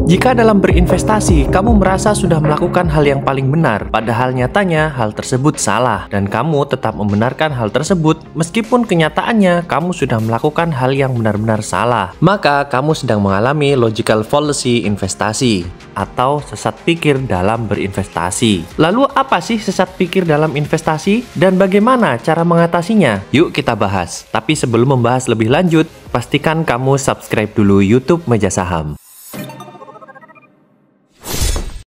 Jika dalam berinvestasi, kamu merasa sudah melakukan hal yang paling benar, padahal nyatanya hal tersebut salah, dan kamu tetap membenarkan hal tersebut meskipun kenyataannya kamu sudah melakukan hal yang benar-benar salah, maka kamu sedang mengalami logical fallacy investasi atau sesat pikir dalam berinvestasi. Lalu apa sih sesat pikir dalam investasi dan bagaimana cara mengatasinya? Yuk kita bahas. Tapi sebelum membahas lebih lanjut, pastikan kamu subscribe dulu YouTube Meja Saham.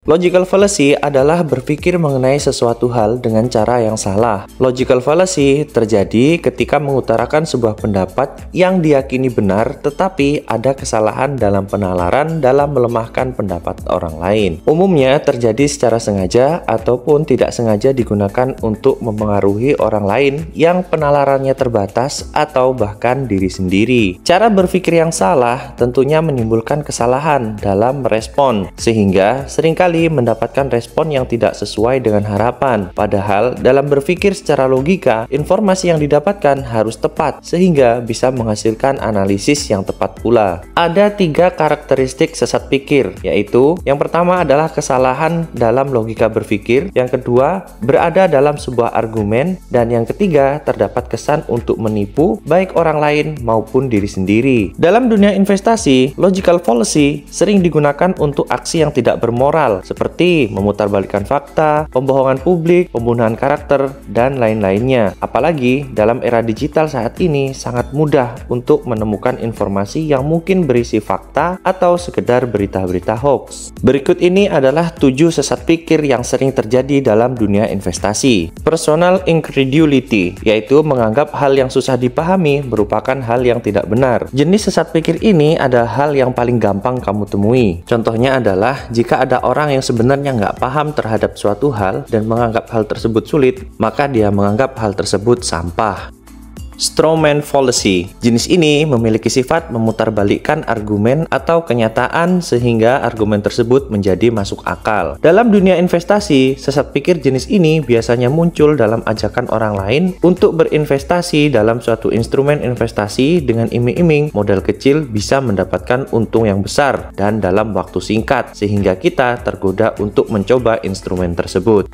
Logical fallacy adalah berpikir mengenai sesuatu hal dengan cara yang salah. Logical fallacy terjadi ketika mengutarakan sebuah pendapat yang diyakini benar tetapi ada kesalahan dalam penalaran dalam melemahkan pendapat orang lain. Umumnya terjadi secara sengaja ataupun tidak sengaja digunakan untuk mempengaruhi orang lain yang penalarannya terbatas atau bahkan diri sendiri. Cara berpikir yang salah tentunya menimbulkan kesalahan dalam merespon sehingga seringkali mendapatkan respon yang tidak sesuai dengan harapan. Padahal dalam berpikir secara logika, informasi yang didapatkan harus tepat sehingga bisa menghasilkan analisis yang tepat pula. Ada 3 karakteristik sesat pikir, yaitu yang pertama adalah kesalahan dalam logika berpikir, yang kedua berada dalam sebuah argumen, dan yang ketiga terdapat kesan untuk menipu baik orang lain maupun diri sendiri. Dalam dunia investasi, logical fallacy sering digunakan untuk aksi yang tidak bermoral seperti memutarbalikkan fakta, pembohongan publik, pembunuhan karakter, dan lain-lainnya. Apalagi dalam era digital saat ini sangat mudah untuk menemukan informasi yang mungkin berisi fakta atau sekedar berita-berita hoax. Berikut ini adalah 7 sesat pikir yang sering terjadi dalam dunia investasi. Personal incredulity, yaitu menganggap hal yang susah dipahami merupakan hal yang tidak benar. Jenis sesat pikir ini adalah hal yang paling gampang kamu temui. Contohnya adalah jika ada orang yang sebenarnya nggak paham terhadap suatu hal dan menganggap hal tersebut sulit, maka dia menganggap hal tersebut sampah. Strawman fallacy. Jenis ini memiliki sifat memutarbalikkan argumen atau kenyataan sehingga argumen tersebut menjadi masuk akal. Dalam dunia investasi, sesat pikir jenis ini biasanya muncul dalam ajakan orang lain untuk berinvestasi dalam suatu instrumen investasi dengan iming-iming modal kecil bisa mendapatkan untung yang besar dan dalam waktu singkat sehingga kita tergoda untuk mencoba instrumen tersebut.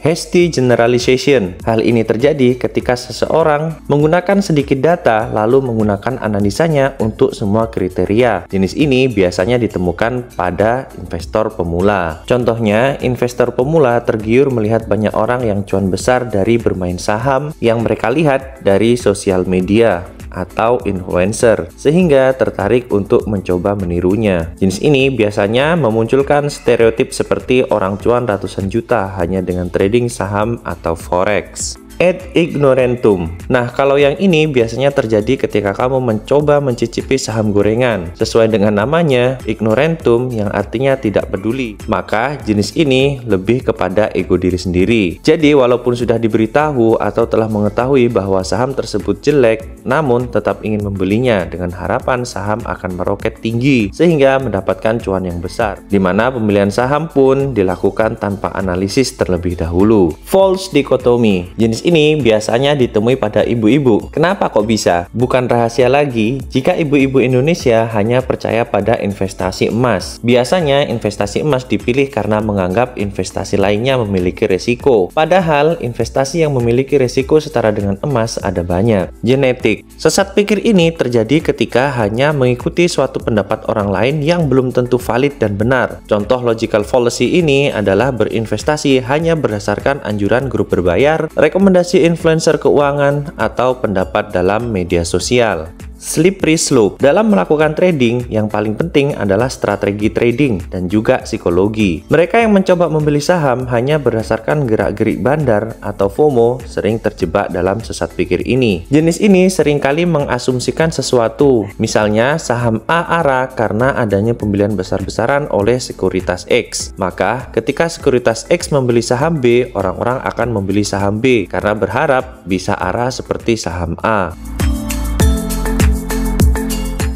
Hasty generalization. Hal ini terjadi ketika seseorang menggunakan sedikit data lalu menggunakan analisanya untuk semua kriteria. Jenis ini biasanya ditemukan pada investor pemula. Contohnya, investor pemula tergiur melihat banyak orang yang cuan besar dari bermain saham yang mereka lihat dari sosial media atau influencer, sehingga tertarik untuk mencoba menirunya. Jenis ini biasanya memunculkan stereotip seperti orang cuan ratusan juta hanya dengan trading saham atau forex. Ad ignorantum. Nah, kalau yang ini biasanya terjadi ketika kamu mencoba mencicipi saham gorengan. Sesuai dengan namanya, ignorantum yang artinya tidak peduli. Maka jenis ini lebih kepada ego diri sendiri. Jadi, walaupun sudah diberitahu atau telah mengetahui bahwa saham tersebut jelek, namun tetap ingin membelinya dengan harapan saham akan meroket tinggi sehingga mendapatkan cuan yang besar. Di mana pembelian saham pun dilakukan tanpa analisis terlebih dahulu. False dichotomy. Jenis ini biasanya ditemui pada ibu-ibu. Kenapa kok bisa? Bukan rahasia lagi jika ibu-ibu Indonesia hanya percaya pada investasi emas. Biasanya investasi emas dipilih karena menganggap investasi lainnya memiliki resiko. Padahal investasi yang memiliki resiko setara dengan emas ada banyak. Genetik. Sesat pikir ini terjadi ketika hanya mengikuti suatu pendapat orang lain yang belum tentu valid dan benar. Contoh logical fallacy ini adalah berinvestasi hanya berdasarkan anjuran grup berbayar, rekomendasi influencer keuangan, atau pendapat dalam media sosial. Slippery slope. Dalam melakukan trading, yang paling penting adalah strategi trading dan juga psikologi. Mereka yang mencoba membeli saham hanya berdasarkan gerak-gerik bandar atau FOMO sering terjebak dalam sesat pikir ini. Jenis ini seringkali mengasumsikan sesuatu. Misalnya, saham A arah karena adanya pembelian besar-besaran oleh sekuritas X. Maka, ketika sekuritas X membeli saham B, orang-orang akan membeli saham B karena berharap bisa arah seperti saham A.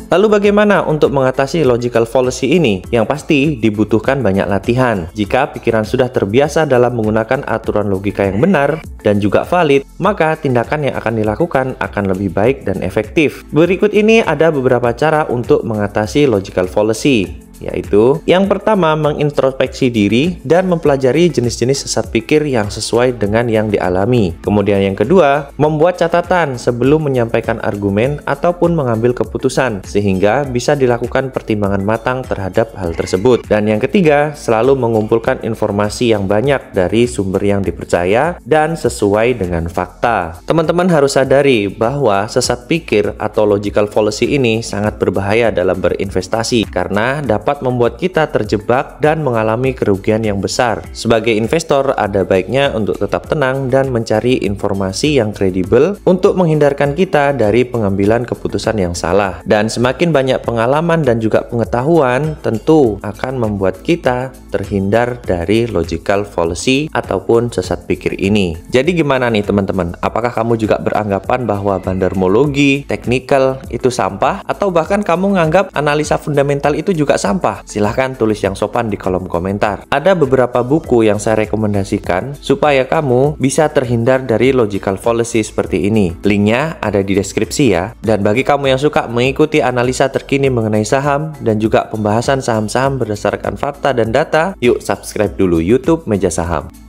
Lalu bagaimana untuk mengatasi logical fallacy ini? Yang pasti dibutuhkan banyak latihan. Jika pikiran sudah terbiasa dalam menggunakan aturan logika yang benar dan juga valid, maka tindakan yang akan dilakukan akan lebih baik dan efektif. Berikut ini ada beberapa cara untuk mengatasi logical fallacy. yaitu yang pertama mengintrospeksi diri dan mempelajari jenis-jenis sesat pikir yang sesuai dengan yang dialami. Kemudian yang kedua, membuat catatan sebelum menyampaikan argumen ataupun mengambil keputusan sehingga bisa dilakukan pertimbangan matang terhadap hal tersebut. Dan yang ketiga, selalu mengumpulkan informasi yang banyak dari sumber yang dipercaya dan sesuai dengan fakta. Teman-teman harus sadari bahwa sesat pikir atau logical fallacy ini sangat berbahaya dalam berinvestasi karena dapat membuat kita terjebak dan mengalami kerugian yang besar. Sebagai investor, ada baiknya untuk tetap tenang dan mencari informasi yang kredibel untuk menghindarkan kita dari pengambilan keputusan yang salah. Dan semakin banyak pengalaman dan juga pengetahuan tentu akan membuat kita terhindar dari logical fallacy ataupun sesat pikir ini. Jadi gimana nih teman-teman? Apakah kamu juga beranggapan bahwa bandarmologi, teknikal itu sampah? Atau bahkan kamu menganggap analisa fundamental itu juga sampah? Silahkan tulis yang sopan di kolom komentar. Ada beberapa buku yang saya rekomendasikan supaya kamu bisa terhindar dari logical fallacy seperti ini. Linknya ada di deskripsi ya. Dan bagi kamu yang suka mengikuti analisa terkini mengenai saham dan juga pembahasan saham-saham berdasarkan fakta dan data, yuk subscribe dulu YouTube Meja Saham.